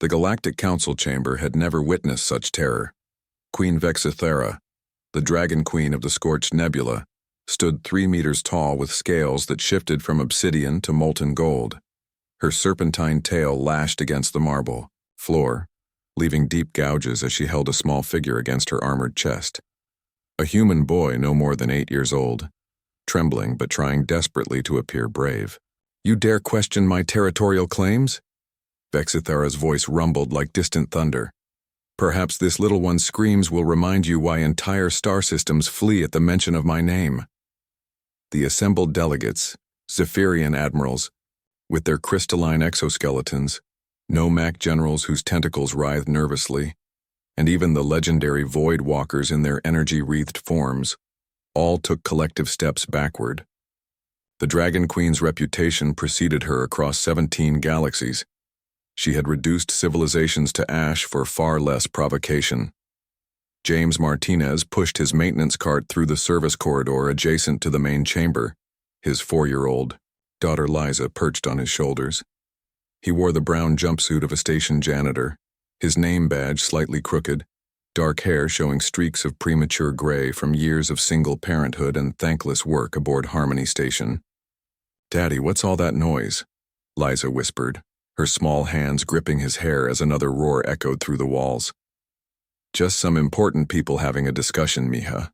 The Galactic Council chamber had never witnessed such terror. Queen Vexaththerra, the Dragon Queen of the Scorched Nebula, stood 3 meters tall with scales that shifted from obsidian to molten gold. Her serpentine tail lashed against the marble floor, leaving deep gouges as she held a small figure against her armored chest. A human boy no more than 8 years old, trembling but trying desperately to appear brave. "You dare question my territorial claims?" Vexaththerra's voice rumbled like distant thunder. "Perhaps this little one's screams will remind you why entire star systems flee at the mention of my name." The assembled delegates, Zephyrian admirals, with their crystalline exoskeletons, Nomad generals whose tentacles writhed nervously, and even the legendary Void Walkers in their energy-wreathed forms, all took collective steps backward. The Dragon Queen's reputation preceded her across 17 galaxies. She had reduced civilizations to ash for far less provocation. James Martinez pushed his maintenance cart through the service corridor adjacent to the main chamber, his 4-year-old daughter Liza perched on his shoulders. He wore the brown jumpsuit of a station janitor, his name badge slightly crooked, dark hair showing streaks of premature gray from years of single parenthood and thankless work aboard Harmony Station. "Daddy, what's all that noise?" Liza whispered, her small hands gripping his hair as another roar echoed through the walls. "Just some important people having a discussion, Mija,"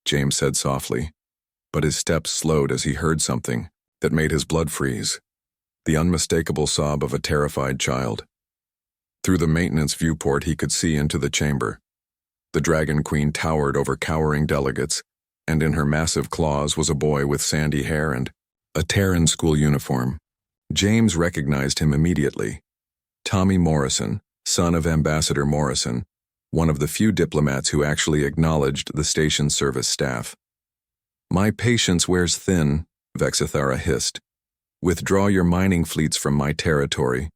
James said softly, but his steps slowed as he heard something that made his blood freeze, the unmistakable sob of a terrified child. Through the maintenance viewport he could see into the chamber. The Dragon Queen towered over cowering delegates, and in her massive claws was a boy with sandy hair and a Terran school uniform. James recognized him immediately. Tommy Morrison, son of Ambassador Morrison, one of the few diplomats who actually acknowledged the station service staff. "My patience wears thin," Vexaththerra hissed. "Withdraw your mining fleets from my territory,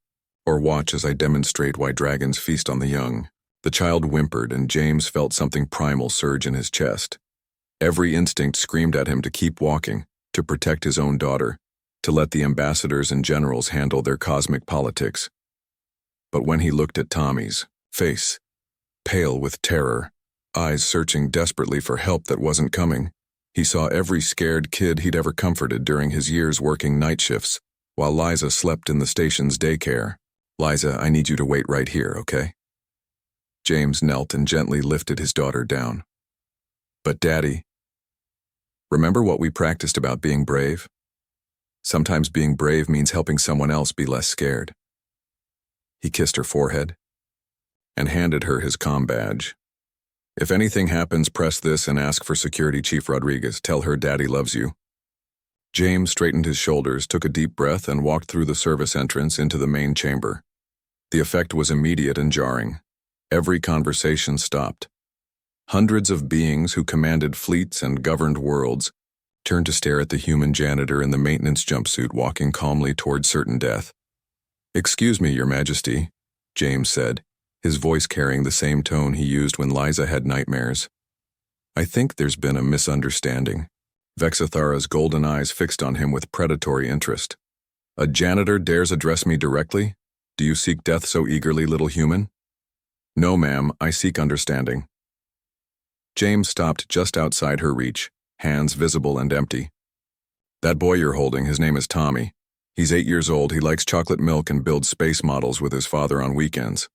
or watch as I demonstrate why dragons feast on the young." The child whimpered, and James felt something primal surge in his chest. Every instinct screamed at him to keep walking, to protect his own daughter, to let the ambassadors and generals handle their cosmic politics. But when he looked at Tommy's face, pale with terror, eyes searching desperately for help that wasn't coming, he saw every scared kid he'd ever comforted during his years working night shifts, while Liza slept in the station's daycare. "Liza, I need you to wait right here, okay?" James knelt and gently lifted his daughter down. "But Daddy, remember what we practiced about being brave? Sometimes being brave means helping someone else be less scared." He kissed her forehead and handed her his comm badge. "If anything happens, press this and ask for Security Chief Rodriguez. Tell her Daddy loves you." James straightened his shoulders, took a deep breath, and walked through the service entrance into the main chamber. The effect was immediate and jarring. Every conversation stopped. Hundreds of beings who commanded fleets and governed worlds turned to stare at the human janitor in the maintenance jumpsuit walking calmly toward certain death. "Excuse me, Your Majesty," James said, his voice carrying the same tone he used when Liza had nightmares. "I think there's been a misunderstanding." Vexaththerra's golden eyes fixed on him with predatory interest. "A janitor dares address me directly? Do you seek death so eagerly, little human?" "No, ma'am, I seek understanding." James stopped just outside her reach, hands visible and empty. "That boy you're holding, his name is Tommy. He's 8 years old, he likes chocolate milk and builds space models with his father on weekends.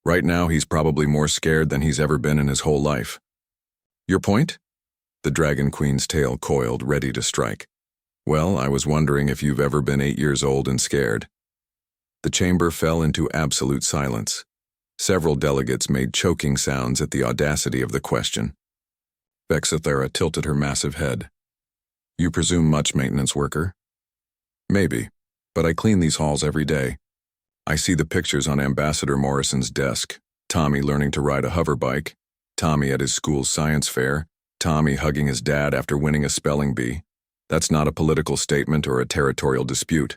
Right now, he's probably more scared than he's ever been in his whole life." "Your point?" The Dragon Queen's tail coiled, ready to strike. "Well, I was wondering if you've ever been 8 years old and scared." The chamber fell into absolute silence. Several delegates made choking sounds at the audacity of the question. Vexaththerra tilted her massive head. "You presume much, maintenance worker?" "Maybe, but I clean these halls every day. I see the pictures on Ambassador Morrison's desk. Tommy learning to ride a hoverbike, Tommy at his school's science fair, Tommy hugging his dad after winning a spelling bee. That's not a political statement or a territorial dispute.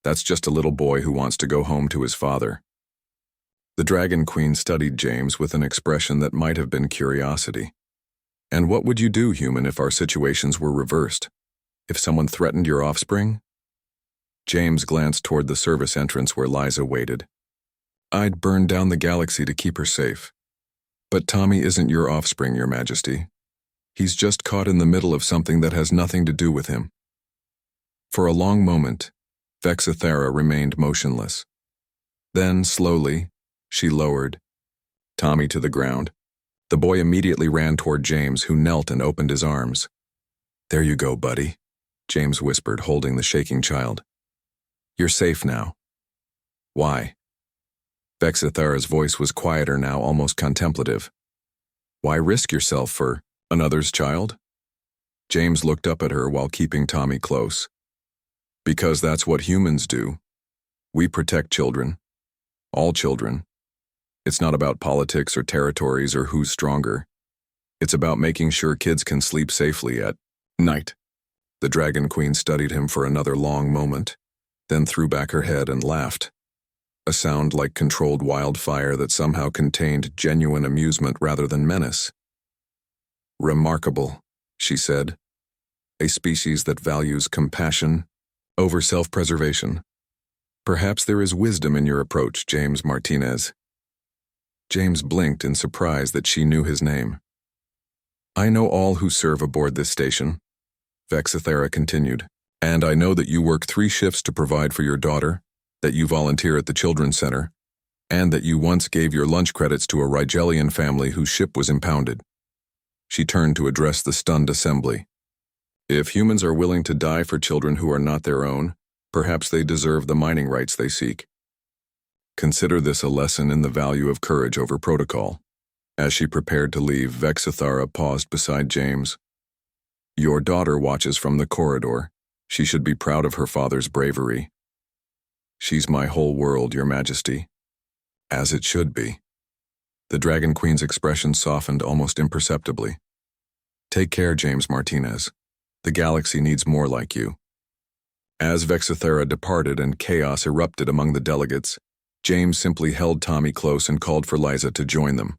That's just a little boy who wants to go home to his father." The Dragon Queen studied James with an expression that might have been curiosity. "And what would you do, human, if our situations were reversed? If someone threatened your offspring?" James glanced toward the service entrance where Liza waited. I'd burn down the galaxy to keep her safe. But Tommy isn't your offspring, Your Majesty. He's just caught in the middle of something that has nothing to do with him. For a long moment, Vexaththerra remained motionless. Then, slowly, she lowered Tommy to the ground. The boy immediately ran toward James, who knelt and opened his arms. "There you go, buddy," James whispered, holding the shaking child. "You're safe now." "Why?" Vexaththerra's voice was quieter now, almost contemplative. "Why risk yourself for another's child?" James looked up at her while keeping Tommy close. "Because that's what humans do. We protect children. All children. It's not about politics or territories or who's stronger. It's about making sure kids can sleep safely at night." The Dragon Queen studied him for another long moment, then threw back her head and laughed. A sound like controlled wildfire that somehow contained genuine amusement rather than menace. "Remarkable," she said. "A species that values compassion over self-preservation. Perhaps there is wisdom in your approach, James Martinez." James blinked in surprise that she knew his name. "I know all who serve aboard this station," Vexaththerra continued, "and I know that you work 3 shifts to provide for your daughter, that you volunteer at the Children's Center, and that you once gave your lunch credits to a Rigelian family whose ship was impounded." She turned to address the stunned assembly. "If humans are willing to die for children who are not their own, perhaps they deserve the mining rights they seek. Consider this a lesson in the value of courage over protocol." As she prepared to leave, Vexaththerra paused beside James. "Your daughter watches from the corridor. She should be proud of her father's bravery." "She's my whole world, Your Majesty." "As it should be." The Dragon Queen's expression softened almost imperceptibly. "Take care, James Martinez. The galaxy needs more like you." As Vexaththerra departed and chaos erupted among the delegates, James simply held Tommy close and called for Liza to join them.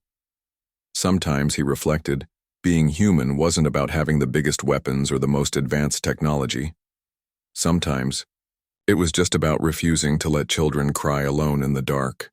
Sometimes, he reflected, being human wasn't about having the biggest weapons or the most advanced technology. Sometimes, it was just about refusing to let children cry alone in the dark.